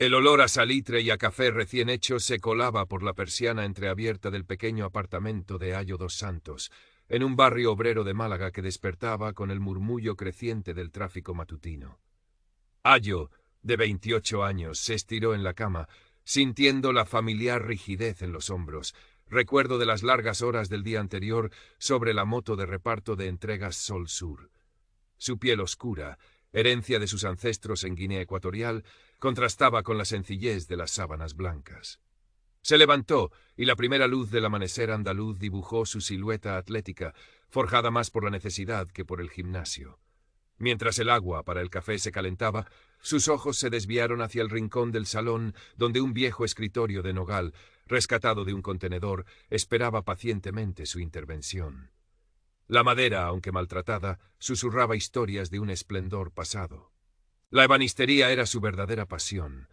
El olor a salitre y a café recién hecho se colaba por la persiana entreabierta del pequeño apartamento de Ayo dos Santos, en un barrio obrero de Málaga que despertaba con el murmullo creciente del tráfico matutino. Ayo, de 28 años, se estiró en la cama, sintiendo la familiar rigidez en los hombros, recuerdo de las largas horas del día anterior sobre la moto de reparto de entregas Sol Sur. Su piel oscura, herencia de sus ancestros en Guinea Ecuatorial, contrastaba con la sencillez de las sábanas blancas. Se levantó y la primera luz del amanecer andaluz dibujó su silueta atlética, forjada más por la necesidad que por el gimnasio. Mientras el agua para el café se calentaba, sus ojos se desviaron hacia el rincón del salón donde un viejo escritorio de nogal, rescatado de un contenedor, esperaba pacientemente su intervención. La madera, aunque maltratada, susurraba historias de un esplendor pasado. La ebanistería era su verdadera pasión.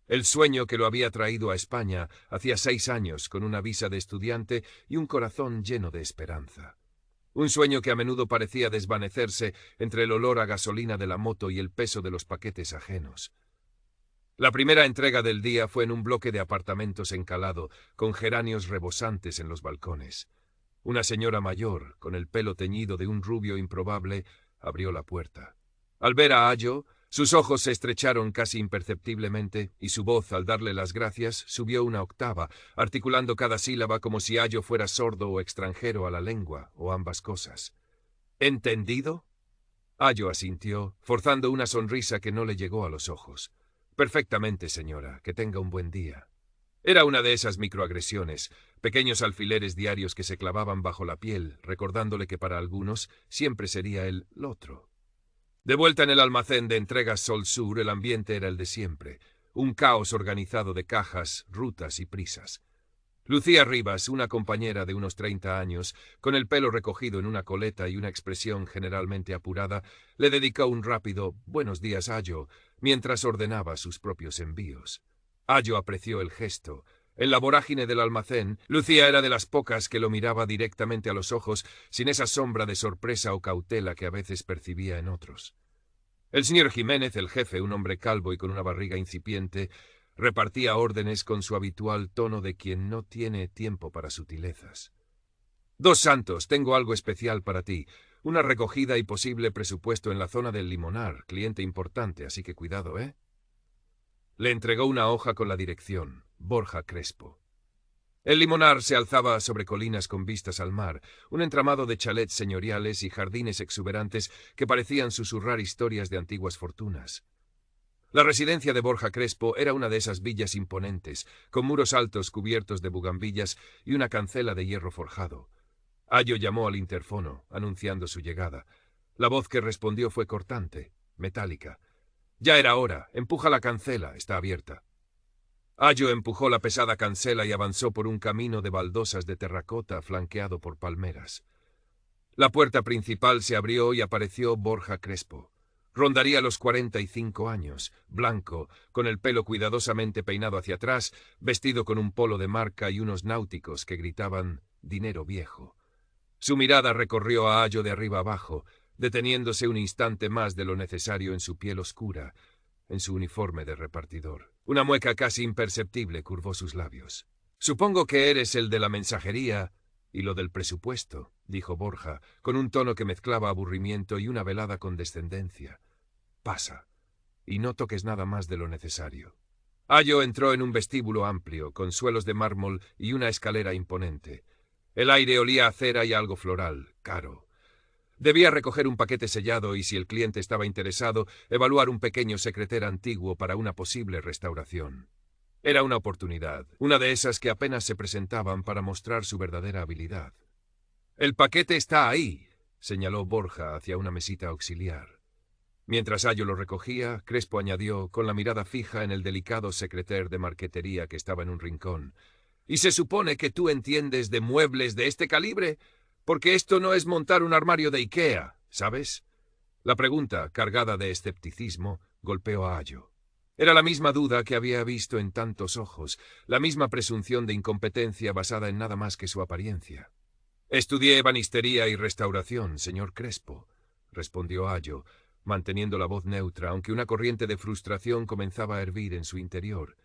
El sueño que lo había traído a España hacía 6 años con una visa de estudiante y un corazón lleno de esperanza. Un sueño que a menudo parecía desvanecerse entre el olor a gasolina de la moto y el peso de los paquetes ajenos. La primera entrega del día fue en un bloque de apartamentos encalado, con geranios rebosantes en los balcones. Una señora mayor, con el pelo teñido de un rubio improbable, abrió la puerta. Al ver a Ayo, sus ojos se estrecharon casi imperceptiblemente y su voz, al darle las gracias, subió una octava, articulando cada sílaba como si Ayo fuera sordo o extranjero a la lengua, o ambas cosas. ¿Entendido? Ayo asintió, forzando una sonrisa que no le llegó a los ojos. Perfectamente, señora, que tenga un buen día. Era una de esas microagresiones, pequeños alfileres diarios que se clavaban bajo la piel, recordándole que para algunos siempre sería el otro. De vuelta en el almacén de entregas Sol Sur, el ambiente era el de siempre, un caos organizado de cajas, rutas y prisas. Lucía Rivas, una compañera de unos 30 años, con el pelo recogido en una coleta y una expresión generalmente apurada, le dedicó un rápido «Buenos días, Ayo», mientras ordenaba sus propios envíos. Ayo apreció el gesto. En la vorágine del almacén, Lucía era de las pocas que lo miraba directamente a los ojos sin esa sombra de sorpresa o cautela que a veces percibía en otros. El señor Jiménez, el jefe, un hombre calvo y con una barriga incipiente, repartía órdenes con su habitual tono de quien no tiene tiempo para sutilezas. «Dos Santos, tengo algo especial para ti. Una recogida y posible presupuesto en la zona del Limonar, cliente importante, así que cuidado, ¿eh?» Le entregó una hoja con la dirección, Borja Crespo. El Limonar se alzaba sobre colinas con vistas al mar, un entramado de chalets señoriales y jardines exuberantes que parecían susurrar historias de antiguas fortunas. La residencia de Borja Crespo era una de esas villas imponentes, con muros altos cubiertos de bugambillas y una cancela de hierro forjado. Ayo llamó al interfono, anunciando su llegada. La voz que respondió fue cortante, metálica. «Ya era hora. Empuja la cancela. Está abierta». Ayo empujó la pesada cancela y avanzó por un camino de baldosas de terracota flanqueado por palmeras. La puerta principal se abrió y apareció Borja Crespo. Rondaría los 45 años, blanco, con el pelo cuidadosamente peinado hacia atrás, vestido con un polo de marca y unos náuticos que gritaban «dinero viejo». Su mirada recorrió a Ayo de arriba abajo, deteniéndose un instante más de lo necesario en su piel oscura, en su uniforme de repartidor. Una mueca casi imperceptible curvó sus labios. «Supongo que eres el de la mensajería y lo del presupuesto», dijo Borja, con un tono que mezclaba aburrimiento y una velada condescendencia. «Pasa, y no toques nada más de lo necesario». Ayo entró en un vestíbulo amplio, con suelos de mármol y una escalera imponente. El aire olía a cera y algo floral, caro. Debía recoger un paquete sellado y, si el cliente estaba interesado, evaluar un pequeño secreter antiguo para una posible restauración. Era una oportunidad, una de esas que apenas se presentaban para mostrar su verdadera habilidad. «El paquete está ahí», señaló Borja hacia una mesita auxiliar. Mientras Ayo lo recogía, Crespo añadió, con la mirada fija en el delicado secreter de marquetería que estaba en un rincón: «¿Y se supone que tú entiendes de muebles de este calibre? Porque esto no es montar un armario de Ikea, ¿sabes?» La pregunta, cargada de escepticismo, golpeó a Ayo. Era la misma duda que había visto en tantos ojos, la misma presunción de incompetencia basada en nada más que su apariencia. «Estudié ebanistería y restauración, señor Crespo», respondió Ayo, manteniendo la voz neutra, aunque una corriente de frustración comenzaba a hervir en su interior.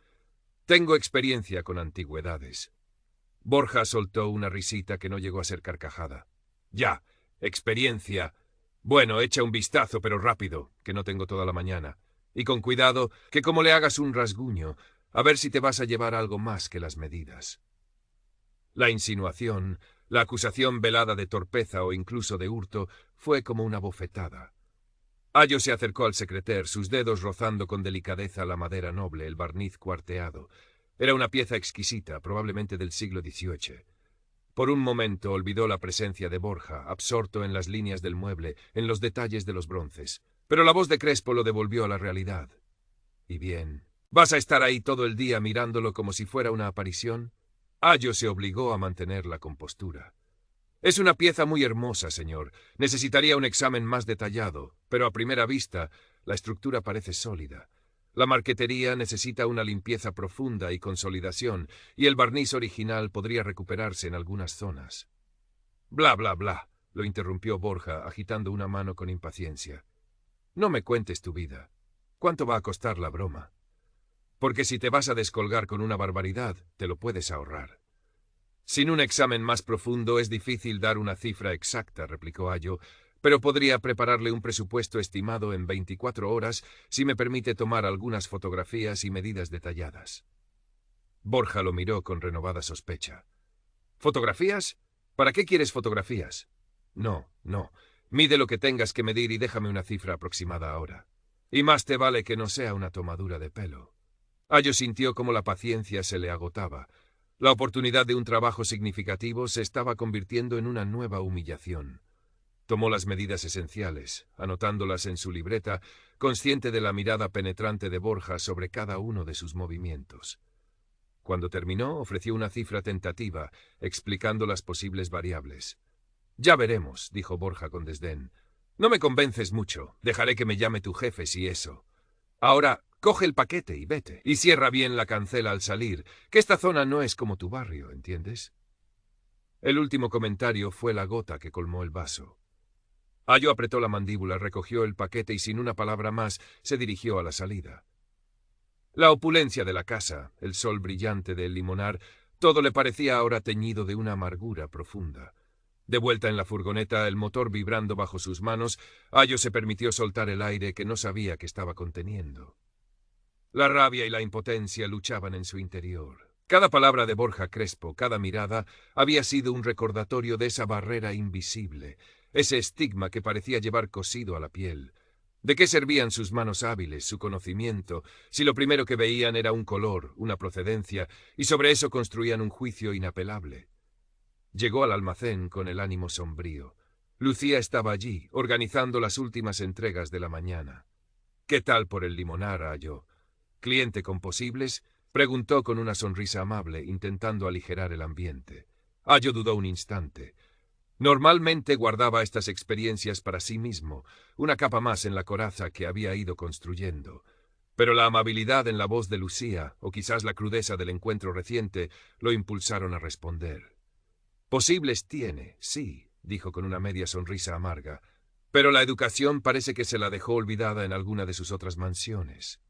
Tengo experiencia con antigüedades. Borja soltó una risita que no llegó a ser carcajada. Ya, experiencia. Bueno, echa un vistazo, pero rápido, que no tengo toda la mañana. Y con cuidado, que como le hagas un rasguño, a ver si te vas a llevar algo más que las medidas. La insinuación, la acusación velada de torpeza o incluso de hurto, fue como una bofetada. Ayo se acercó al secreter, sus dedos rozando con delicadeza la madera noble, el barniz cuarteado. Era una pieza exquisita, probablemente del siglo XVIII. Por un momento olvidó la presencia de Borja, absorto en las líneas del mueble, en los detalles de los bronces. Pero la voz de Crespo lo devolvió a la realidad. ¿Y bien? ¿Vas a estar ahí todo el día mirándolo como si fuera una aparición? Ayo se obligó a mantener la compostura. Es una pieza muy hermosa, señor. Necesitaría un examen más detallado, pero a primera vista la estructura parece sólida. La marquetería necesita una limpieza profunda y consolidación, y el barniz original podría recuperarse en algunas zonas. Bla, bla, bla, lo interrumpió Borja, agitando una mano con impaciencia. No me cuentes tu vida. ¿Cuánto va a costar la broma? Porque si te vas a descolgar con una barbaridad, te lo puedes ahorrar. Sin un examen más profundo es difícil dar una cifra exacta, replicó Ayo, pero podría prepararle un presupuesto estimado en 24 horas si me permite tomar algunas fotografías y medidas detalladas. Borja lo miró con renovada sospecha. ¿Fotografías? ¿Para qué quieres fotografías? No, no. Mide lo que tengas que medir y déjame una cifra aproximada ahora. Y más te vale que no sea una tomadura de pelo. Ayo sintió como la paciencia se le agotaba. La oportunidad de un trabajo significativo se estaba convirtiendo en una nueva humillación. Tomó las medidas esenciales, anotándolas en su libreta, consciente de la mirada penetrante de Borja sobre cada uno de sus movimientos. Cuando terminó, ofreció una cifra tentativa, explicando las posibles variables. «Ya veremos», dijo Borja con desdén. «No me convences mucho. Dejaré que me llame tu jefe si eso. Ahora, coge el paquete y vete. Y cierra bien la cancela al salir, que esta zona no es como tu barrio, ¿entiendes?» El último comentario fue la gota que colmó el vaso. Ayo apretó la mandíbula, recogió el paquete y sin una palabra más se dirigió a la salida. La opulencia de la casa, el sol brillante del limonar, todo le parecía ahora teñido de una amargura profunda. De vuelta en la furgoneta, el motor vibrando bajo sus manos, Ayo se permitió soltar el aire que no sabía que estaba conteniendo. La rabia y la impotencia luchaban en su interior. Cada palabra de Borja Crespo, cada mirada, había sido un recordatorio de esa barrera invisible, ese estigma que parecía llevar cosido a la piel. ¿De qué servían sus manos hábiles, su conocimiento, si lo primero que veían era un color, una procedencia, y sobre eso construían un juicio inapelable? Llegó al almacén con el ánimo sombrío. Lucía estaba allí, organizando las últimas entregas de la mañana. «¿Qué tal por el limonar, Ayo? ¿Cliente con posibles?», preguntó con una sonrisa amable, intentando aligerar el ambiente. Ayo dudó un instante. Normalmente guardaba estas experiencias para sí mismo, una capa más en la coraza que había ido construyendo. Pero la amabilidad en la voz de Lucía, o quizás la crudeza del encuentro reciente, lo impulsaron a responder. «Posibles tiene, sí», dijo con una media sonrisa amarga, «pero la educación parece que se la dejó olvidada en alguna de sus otras mansiones».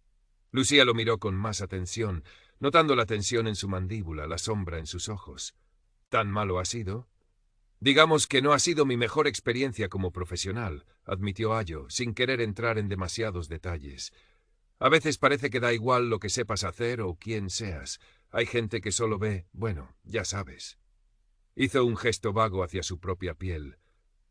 Lucía lo miró con más atención, notando la tensión en su mandíbula, la sombra en sus ojos. «¿Tan malo ha sido?» «Digamos que no ha sido mi mejor experiencia como profesional», admitió Ayo, sin querer entrar en demasiados detalles. «A veces parece que da igual lo que sepas hacer o quién seas. Hay gente que solo ve, bueno, ya sabes». Hizo un gesto vago hacia su propia piel.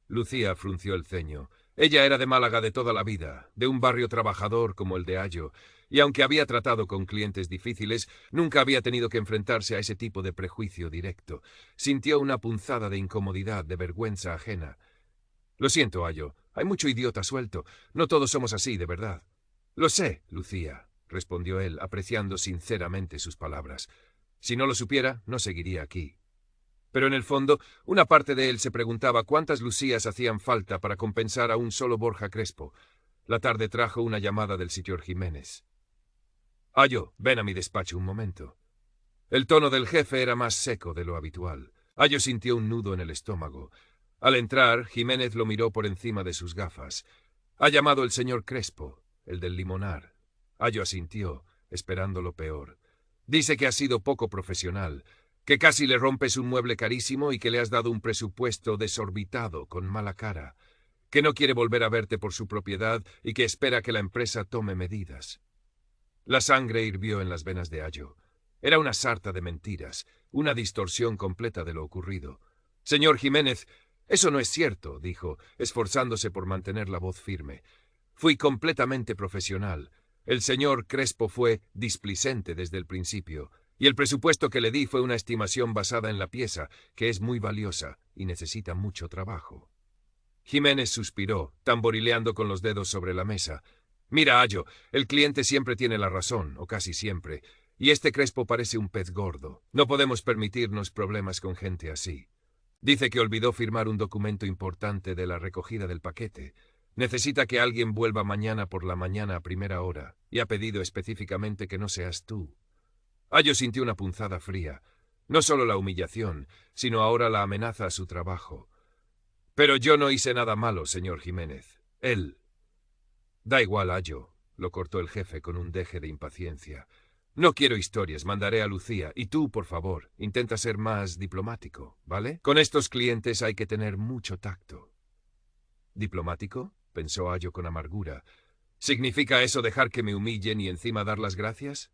Lucía frunció el ceño. Ella era de Málaga de toda la vida, de un barrio trabajador como el de Ayo, y aunque había tratado con clientes difíciles, nunca había tenido que enfrentarse a ese tipo de prejuicio directo. Sintió una punzada de incomodidad, de vergüenza ajena. «Lo siento, Ayo, hay mucho idiota suelto. No todos somos así, de verdad». «Lo sé, Lucía», respondió él, apreciando sinceramente sus palabras. «Si no lo supiera, no seguiría aquí». Pero en el fondo, una parte de él se preguntaba cuántas Lucías hacían falta para compensar a un solo Borja Crespo. La tarde trajo una llamada del señor Jiménez. «Ayo, ven a mi despacho un momento». El tono del jefe era más seco de lo habitual. Ayo sintió un nudo en el estómago. Al entrar, Jiménez lo miró por encima de sus gafas. Ha llamado el señor Crespo, el del limonar. Ayo asintió, esperando lo peor. Dice que has sido poco profesional, que casi le rompes un mueble carísimo y que le has dado un presupuesto desorbitado, con mala cara, que no quiere volver a verte por su propiedad y que espera que la empresa tome medidas. La sangre hirvió en las venas de Ayo. Era una sarta de mentiras, una distorsión completa de lo ocurrido. Señor Jiménez, eso no es cierto, dijo, esforzándose por mantener la voz firme. Fui completamente profesional. El señor Crespo fue displicente desde el principio, y el presupuesto que le di fue una estimación basada en la pieza, que es muy valiosa y necesita mucho trabajo. Jiménez suspiró, tamborileando con los dedos sobre la mesa. Mira, Ayo, el cliente siempre tiene la razón, o casi siempre, y este Crespo parece un pez gordo. No podemos permitirnos problemas con gente así. Dice que olvidó firmar un documento importante de la recogida del paquete. Necesita que alguien vuelva mañana por la mañana a primera hora, y ha pedido específicamente que no seas tú. Ayo sintió una punzada fría. No solo la humillación, sino ahora la amenaza a su trabajo. Pero yo no hice nada malo, señor Jiménez. Él. Da igual, Ayo, lo cortó el jefe con un deje de impaciencia. No quiero historias, mandaré a Lucía. Y tú, por favor, intenta ser más diplomático, ¿vale? Con estos clientes hay que tener mucho tacto. ¿Diplomático?, pensó Ayo con amargura. ¿Significa eso dejar que me humillen y encima dar las gracias?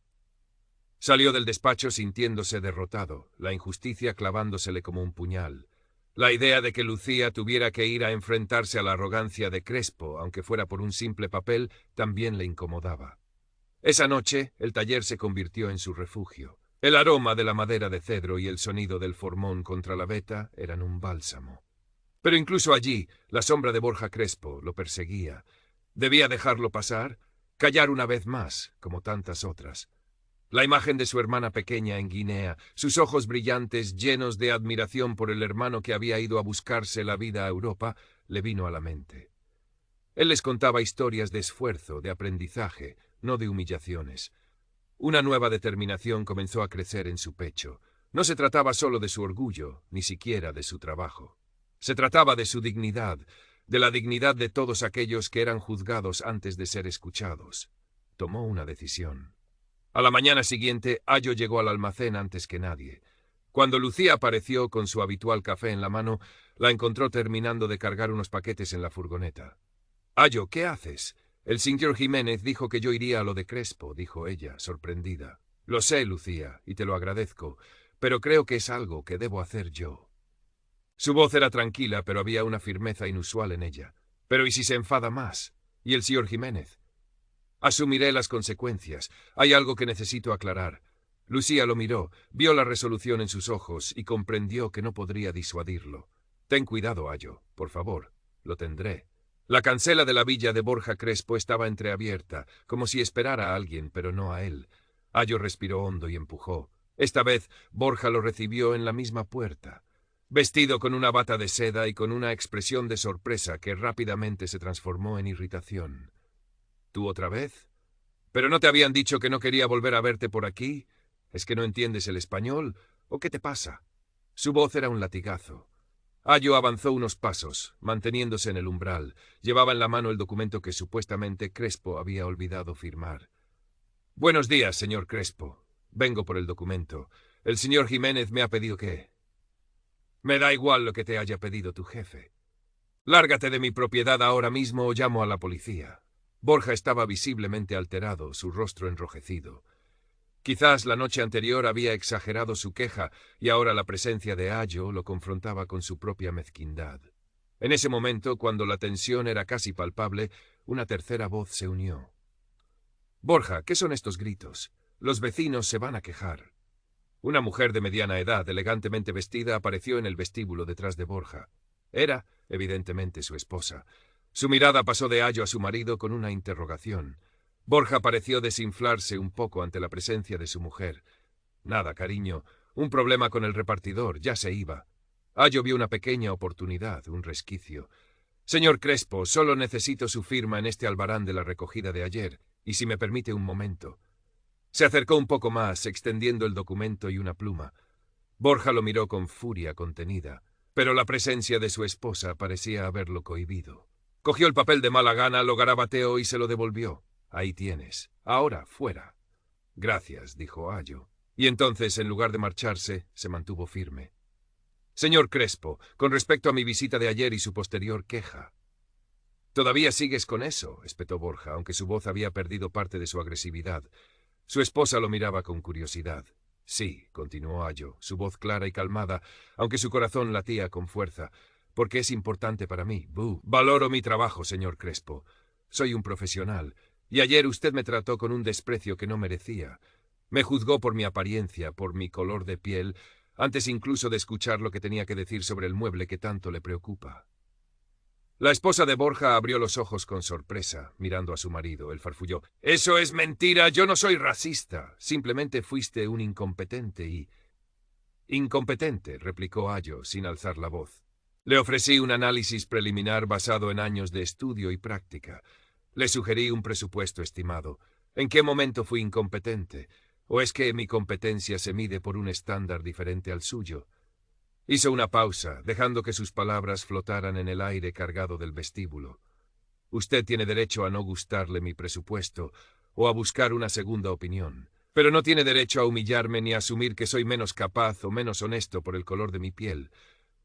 Salió del despacho sintiéndose derrotado, la injusticia clavándosele como un puñal. La idea de que Lucía tuviera que ir a enfrentarse a la arrogancia de Crespo, aunque fuera por un simple papel, también le incomodaba. Esa noche, el taller se convirtió en su refugio. El aroma de la madera de cedro y el sonido del formón contra la veta eran un bálsamo. Pero incluso allí, la sombra de Borja Crespo lo perseguía. ¿Debía dejarlo pasar? Callar una vez más, como tantas otras. La imagen de su hermana pequeña en Guinea, sus ojos brillantes llenos de admiración por el hermano que había ido a buscarse la vida a Europa, le vino a la mente. Él les contaba historias de esfuerzo, de aprendizaje, no de humillaciones. Una nueva determinación comenzó a crecer en su pecho. No se trataba solo de su orgullo, ni siquiera de su trabajo. Se trataba de su dignidad, de la dignidad de todos aquellos que eran juzgados antes de ser escuchados. Tomó una decisión. A la mañana siguiente, Ayo llegó al almacén antes que nadie. Cuando Lucía apareció con su habitual café en la mano, la encontró terminando de cargar unos paquetes en la furgoneta. «Ayo, ¿qué haces? El señor Jiménez dijo que yo iría a lo de Crespo», dijo ella, sorprendida. «Lo sé, Lucía, y te lo agradezco, pero creo que es algo que debo hacer yo». Su voz era tranquila, pero había una firmeza inusual en ella. «¿Pero y si se enfada más? ¿Y el señor Jiménez?» «Asumiré las consecuencias. Hay algo que necesito aclarar». Lucía lo miró, vio la resolución en sus ojos y comprendió que no podría disuadirlo. «Ten cuidado, Ayo, por favor. Lo tendré». La cancela de la villa de Borja Crespo estaba entreabierta, como si esperara a alguien, pero no a él. Ayo respiró hondo y empujó. Esta vez Borja lo recibió en la misma puerta, vestido con una bata de seda y con una expresión de sorpresa que rápidamente se transformó en irritación. ¿Tú otra vez? ¿Pero no te habían dicho que no quería volver a verte por aquí? ¿Es que no entiendes el español? ¿O qué te pasa? Su voz era un latigazo. Ayo avanzó unos pasos, manteniéndose en el umbral. Llevaba en la mano el documento que supuestamente Crespo había olvidado firmar. «Buenos días, señor Crespo. Vengo por el documento. El señor Jiménez me ha pedido que...» «Me da igual lo que te haya pedido tu jefe. Lárgate de mi propiedad ahora mismo o llamo a la policía». Borja estaba visiblemente alterado, su rostro enrojecido. Quizás la noche anterior había exagerado su queja y ahora la presencia de Ayo lo confrontaba con su propia mezquindad. En ese momento, cuando la tensión era casi palpable, una tercera voz se unió. «Borja, ¿qué son estos gritos? Los vecinos se van a quejar». Una mujer de mediana edad, elegantemente vestida, apareció en el vestíbulo detrás de Borja. Era, evidentemente, su esposa. Su mirada pasó de Ayo a su marido con una interrogación. Borja pareció desinflarse un poco ante la presencia de su mujer. «Nada, cariño. Un problema con el repartidor. Ya se iba». Ayo vio una pequeña oportunidad, un resquicio. «Señor Crespo, solo necesito su firma en este albarán de la recogida de ayer, y si me permite un momento». Se acercó un poco más, extendiendo el documento y una pluma. Borja lo miró con furia contenida, pero la presencia de su esposa parecía haberlo cohibido. Cogió el papel de mala gana, lo garabateó y se lo devolvió. Ahí tienes. Ahora, fuera. Gracias, dijo Ayo. Y entonces, en lugar de marcharse, se mantuvo firme. Señor Crespo, con respecto a mi visita de ayer y su posterior queja. «¿Todavía sigues con eso?», espetó Borja, aunque su voz había perdido parte de su agresividad. Su esposa lo miraba con curiosidad. «Sí», continuó Ayo, su voz clara y calmada, aunque su corazón latía con fuerza, «porque es importante para mí. Valoro mi trabajo, señor Crespo. Soy un profesional, y ayer usted me trató con un desprecio que no merecía. Me juzgó por mi apariencia, por mi color de piel, antes incluso de escuchar lo que tenía que decir sobre el mueble que tanto le preocupa». La esposa de Borja abrió los ojos con sorpresa, mirando a su marido. Él farfulló. «Eso es mentira, yo no soy racista. Simplemente fuiste un incompetente y...» «Incompetente», replicó Ayo, sin alzar la voz. «Le ofrecí un análisis preliminar basado en años de estudio y práctica. Le sugerí un presupuesto estimado. ¿En qué momento fui incompetente? ¿O es que mi competencia se mide por un estándar diferente al suyo?» Hizo una pausa, dejando que sus palabras flotaran en el aire cargado del vestíbulo. «Usted tiene derecho a no gustarle mi presupuesto o a buscar una segunda opinión, pero no tiene derecho a humillarme ni a asumir que soy menos capaz o menos honesto por el color de mi piel.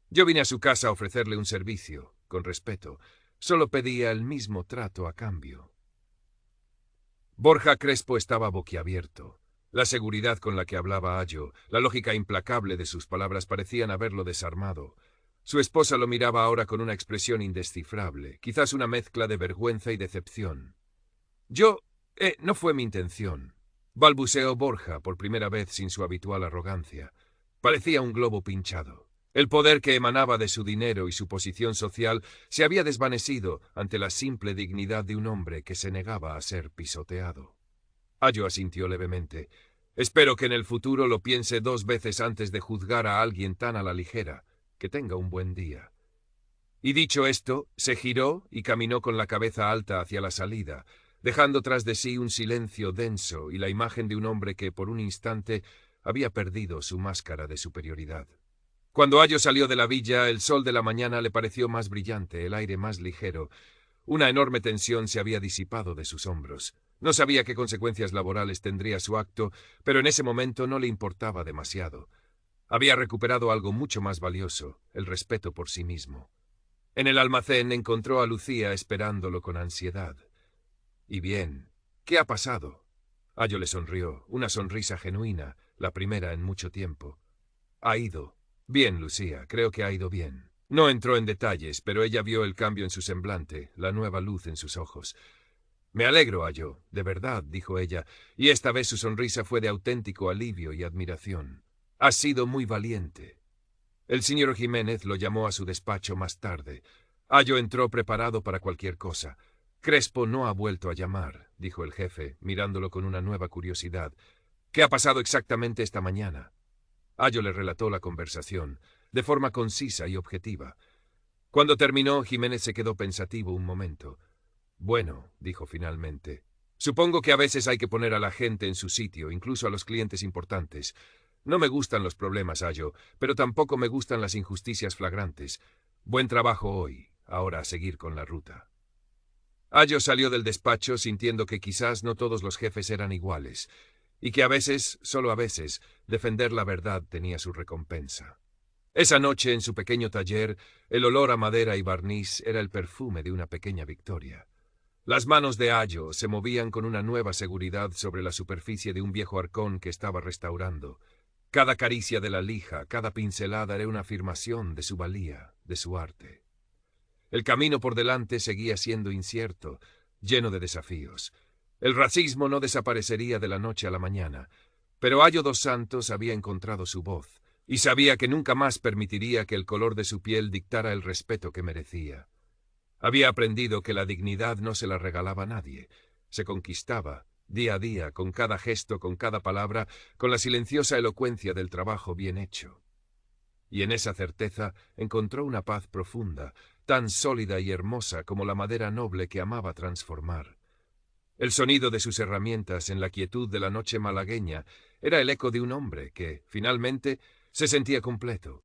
Yo vine a su casa a ofrecerle un servicio, con respeto. Solo pedía el mismo trato a cambio». Borja Crespo estaba boquiabierto. La seguridad con la que hablaba Ayo, la lógica implacable de sus palabras parecían haberlo desarmado. Su esposa lo miraba ahora con una expresión indescifrable, quizás una mezcla de vergüenza y decepción. No fue mi intención», balbuceó Borja por primera vez sin su habitual arrogancia. Parecía un globo pinchado. El poder que emanaba de su dinero y su posición social se había desvanecido ante la simple dignidad de un hombre que se negaba a ser pisoteado. Ayo asintió levemente. «Espero que en el futuro lo piense 2 veces antes de juzgar a alguien tan a la ligera. Que tenga un buen día». Y dicho esto, se giró y caminó con la cabeza alta hacia la salida, dejando tras de sí un silencio denso y la imagen de un hombre que, por un instante, había perdido su máscara de superioridad. Cuando Ayo salió de la villa, el sol de la mañana le pareció más brillante, el aire más ligero. Una enorme tensión se había disipado de sus hombros. No sabía qué consecuencias laborales tendría su acto, pero en ese momento no le importaba demasiado. Había recuperado algo mucho más valioso, el respeto por sí mismo. En el almacén encontró a Lucía esperándolo con ansiedad. «¿Y bien? ¿Qué ha pasado?». Ayo le sonrió, una sonrisa genuina, la primera en mucho tiempo. «Ha ido. Bien, Lucía, creo que ha ido bien». No entró en detalles, pero ella vio el cambio en su semblante, la nueva luz en sus ojos. «Me alegro, Ayo, de verdad», dijo ella, y esta vez su sonrisa fue de auténtico alivio y admiración. «Has sido muy valiente». El señor Jiménez lo llamó a su despacho más tarde. Ayo entró preparado para cualquier cosa. «Crespo no ha vuelto a llamar», dijo el jefe, mirándolo con una nueva curiosidad. «¿Qué ha pasado exactamente esta mañana?». Ayo le relató la conversación, de forma concisa y objetiva. Cuando terminó, Jiménez se quedó pensativo un momento. «Bueno», dijo finalmente, «supongo que a veces hay que poner a la gente en su sitio, incluso a los clientes importantes. No me gustan los problemas, Ayo, pero tampoco me gustan las injusticias flagrantes. Buen trabajo hoy, ahora a seguir con la ruta». Ayo salió del despacho sintiendo que quizás no todos los jefes eran iguales, y que a veces, solo a veces, defender la verdad tenía su recompensa. Esa noche, en su pequeño taller, el olor a madera y barniz era el perfume de una pequeña victoria. Las manos de Ayo se movían con una nueva seguridad sobre la superficie de un viejo arcón que estaba restaurando. Cada caricia de la lija, cada pincelada era una afirmación de su valía, de su arte. El camino por delante seguía siendo incierto, lleno de desafíos. El racismo no desaparecería de la noche a la mañana, pero Ayo dos Santos había encontrado su voz, y sabía que nunca más permitiría que el color de su piel dictara el respeto que merecía. Había aprendido que la dignidad no se la regalaba a nadie, se conquistaba, día a día, con cada gesto, con cada palabra, con la silenciosa elocuencia del trabajo bien hecho. Y en esa certeza encontró una paz profunda, tan sólida y hermosa como la madera noble que amaba transformar. El sonido de sus herramientas en la quietud de la noche malagueña era el eco de un hombre que, finalmente, se sentía completo.